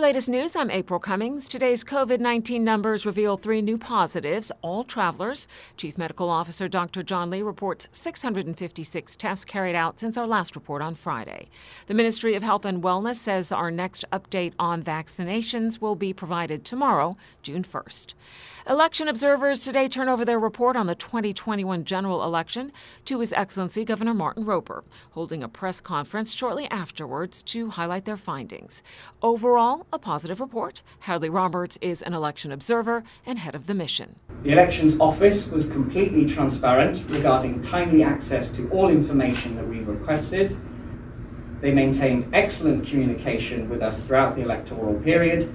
latest news, I'm April Cummings. Today's COVID-19 numbers reveal 3 new positives, all travelers. Chief Medical Officer Dr. John Lee reports 656 tests carried out since our last report on Friday. The Ministry of Health and Wellness says our next update on vaccinations will be provided tomorrow, June 1st. Election observers today turn over their report on the 2021 general election to His Excellency Governor Martin Roper, holding a press conference shortly afterwards to highlight their findings. Overall, a positive report. Hadley Roberts is an election observer and head of the mission. The Elections Office was completely transparent regarding timely access to all information that we requested. They maintained excellent communication with us throughout the electoral period.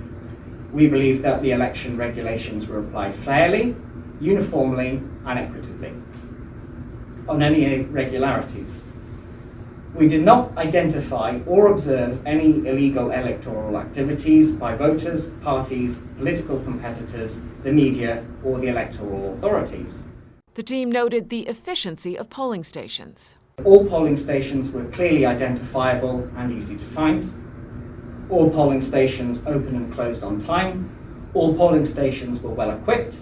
We believe that the election regulations were applied fairly, uniformly, and equitably. On any irregularities, we did not identify or observe any illegal electoral activities by voters, parties, political competitors, the media, or the electoral authorities. The team noted the efficiency of polling stations. All polling stations were clearly identifiable and easy to find. All polling stations opened and closed on time. All polling stations were well equipped.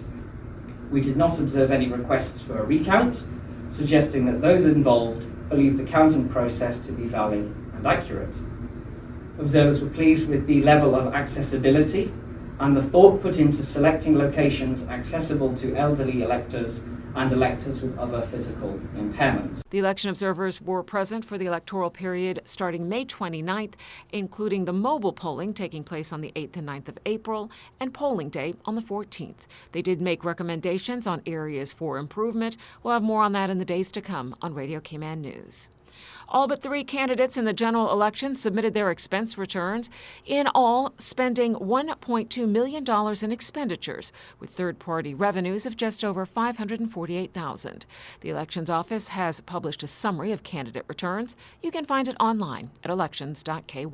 We did not observe any requests for a recount, suggesting that those involved believe the counting process to be valid and accurate. Observers were pleased with the level of accessibility and the thought put into selecting locations accessible to elderly electors and electors with other physical impairments. The election observers were present for the electoral period starting May 29th, including the mobile polling taking place on the 8th and 9th of April and polling day on the 14th. They did make recommendations on areas for improvement. We'll have more on that in the days to come on Radio Cayman News. All but 3 candidates in the general election submitted their expense returns, in all spending $1.2 million in expenditures, with third-party revenues of just over $548,000. The Elections Office has published a summary of candidate returns. You can find it online at elections.ky.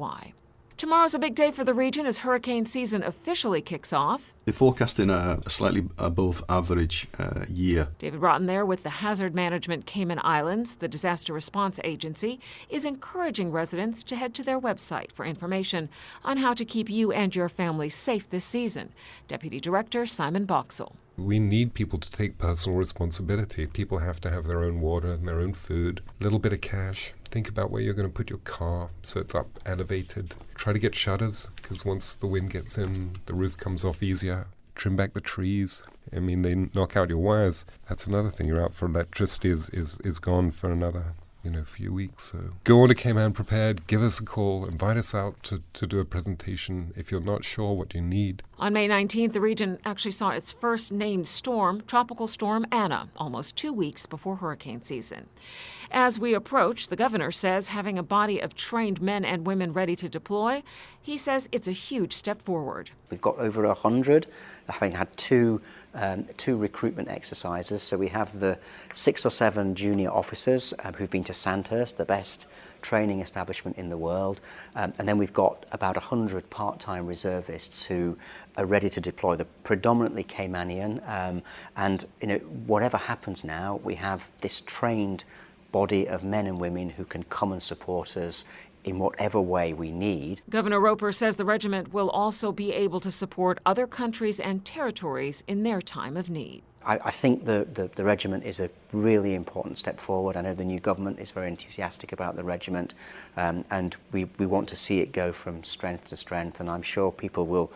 Tomorrow's a big day for the region as hurricane season officially kicks off. They're forecasting a slightly above average year. David Broughton there with the Hazard Management Cayman Islands, the disaster response agency, is encouraging residents to head to their website for information on how to keep you and your family safe this season. Deputy Director Simon Boxall. We need people to take personal responsibility. People have to have their own water and their own food, a little bit of cash. Think about where you're going to put your car so it's up elevated. Try to get shutters because once the wind gets in, the roof comes off easier. Trim back the trees. I mean, they knock out your wires. That's another thing. You're out for electricity is gone for another few weeks. So go on to Cayman Prepared, give us a call, invite us out to do a presentation if you're not sure what you need. On May 19th, the region actually saw its first named storm, Tropical Storm Anna, almost 2 weeks before hurricane season. As we approach, the governor says having a body of trained men and women ready to deploy, he says it's a huge step forward. We've got over 100, having had two recruitment exercises. So we have the 6 or 7 junior officers who've been to Sandhurst, the best training establishment in the world. And then we've got about 100 part-time reservists who are ready to deploy, the predominantly Caymanian. And whatever happens now, we have this trained body of men and women who can come and support us in whatever way we need. Governor Roper says the regiment will also be able to support other countries and territories in their time of need. I think the regiment is a really important step forward. I know the new government is very enthusiastic about the regiment, and we want to see it go from strength to strength, and I'm sure people will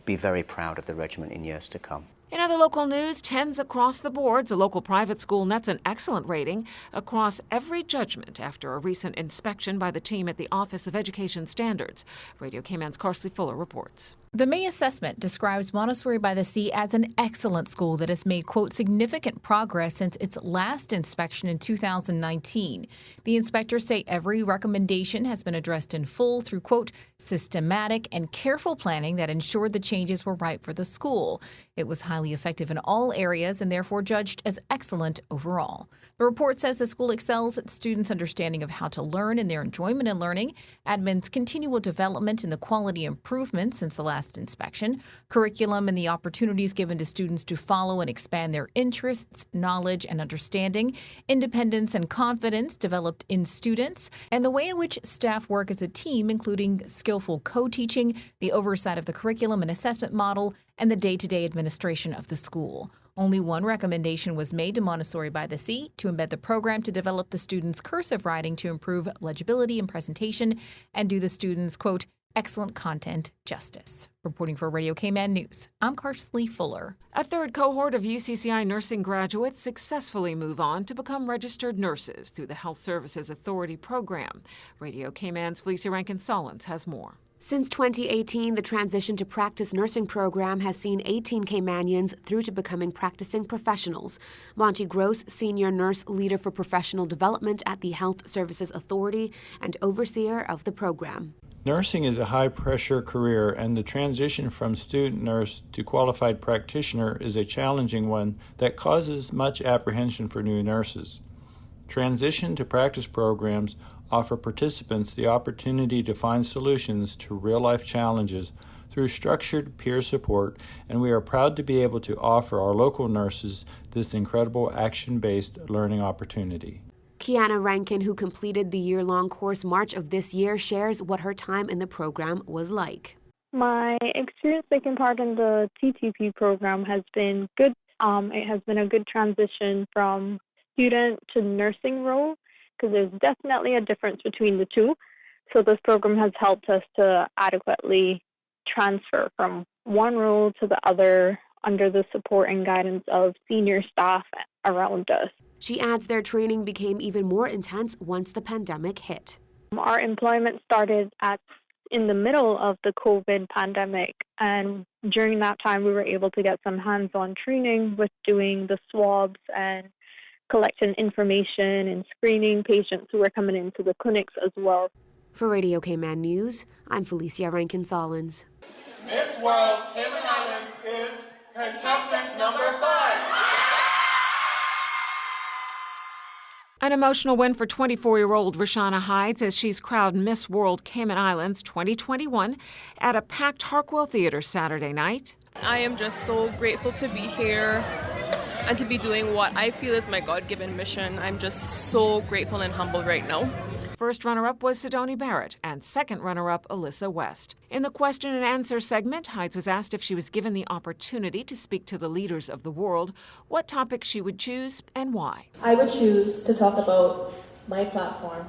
be very proud of the regiment in years to come. In other local news, 10s across the boards. A local private school nets an excellent rating across every judgment after a recent inspection by the team at the Office of Education Standards. Radio Cayman's Carsley Fuller reports. The May assessment describes Montessori by the Sea as an excellent school that has made, quote, significant progress since its last inspection in 2019. The inspectors say every recommendation has been addressed in full through, quote, systematic and careful planning that ensured the changes were right for the school. It was highly effective in all areas and therefore judged as excellent overall. The report says the school excels at students' understanding of how to learn and their enjoyment in learning, admin's continual development and the quality improvement since the last last inspection. Curriculum and the opportunities given to students to follow and expand their interests, knowledge, and understanding, independence and confidence developed in students, and the way in which staff work as a team, including skillful co-teaching, the oversight of the curriculum and assessment model, and the day-to-day administration of the school. Only one recommendation was made to Montessori by the Sea to embed the program to develop the students' cursive writing to improve legibility and presentation and do the students, quote, excellent content justice. Reporting for Radio Cayman News, I'm Karsley Fuller. A third cohort of UCCI nursing graduates successfully move on to become registered nurses through the Health Services Authority program. Radio Cayman's Felicia Rankin-Solins has more. Since 2018, the Transition to Practice nursing program has seen 18 Caymanians through to becoming practicing professionals. Monty Gross, senior nurse leader for professional development at the Health Services Authority and overseer of the program. Nursing is a high-pressure career, and the transition from student nurse to qualified practitioner is a challenging one that causes much apprehension for new nurses. Transition to practice programs offer participants the opportunity to find solutions to real-life challenges through structured peer support, and we are proud to be able to offer our local nurses this incredible action-based learning opportunity. Kiana Rankin, who completed the year-long course March of this year, shares what her time in the program was like. My experience taking part in the TTP program has been good. It has been a good transition from student to nursing role, because there's definitely a difference between the two. So this program has helped us to adequately transfer from one role to the other under the support and guidance of senior staff around us. She adds their training became even more intense once the pandemic hit. Our employment started in the middle of the COVID pandemic, and during that time we were able to get some hands-on training with doing the swabs and collecting information and screening patients who are coming into the clinics as well. For Radio Cayman News, I'm Felicia Rankin-Solins. Miss World Cayman Islands is contestant number 5. An emotional win for 24-year-old Rashana Hides as she's crowned Miss World Cayman Islands 2021 at a packed Harkwell Theater Saturday night. I am just so grateful to be here and to be doing what I feel is my God-given mission. I'm just so grateful and humbled right now. First runner-up was Sidoni Barrett and second runner-up Alyssa West. In the question and answer segment, Hides was asked if she was given the opportunity to speak to the leaders of the world, what topic she would choose and why. I would choose to talk about my platform,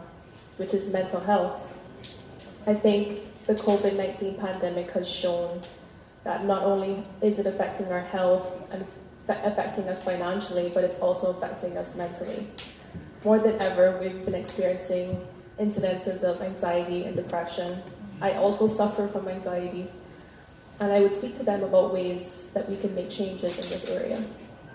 which is mental health. I think the COVID-19 pandemic has shown that not only is it affecting our health and affecting us financially, but it's also affecting us mentally. More than ever, we've been experiencing incidences of anxiety and depression. I also suffer from anxiety, and I would speak to them about ways that we can make changes in this area.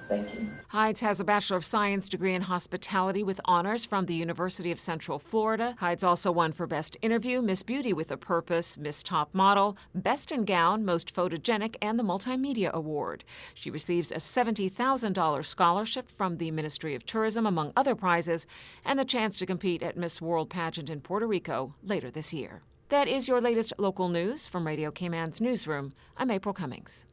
Thank you. Hides has a Bachelor of Science degree in hospitality with honors from the University of Central Florida. Hides also won for Best Interview, Miss Beauty with a Purpose, Miss Top Model, Best in Gown, Most Photogenic, and the Multimedia Award. She receives a $70,000 scholarship from the Ministry of Tourism, among other prizes, and the chance to compete at Miss World pageant in Puerto Rico later this year. That is your latest local news from Radio Cayman's newsroom. I'm April Cummings.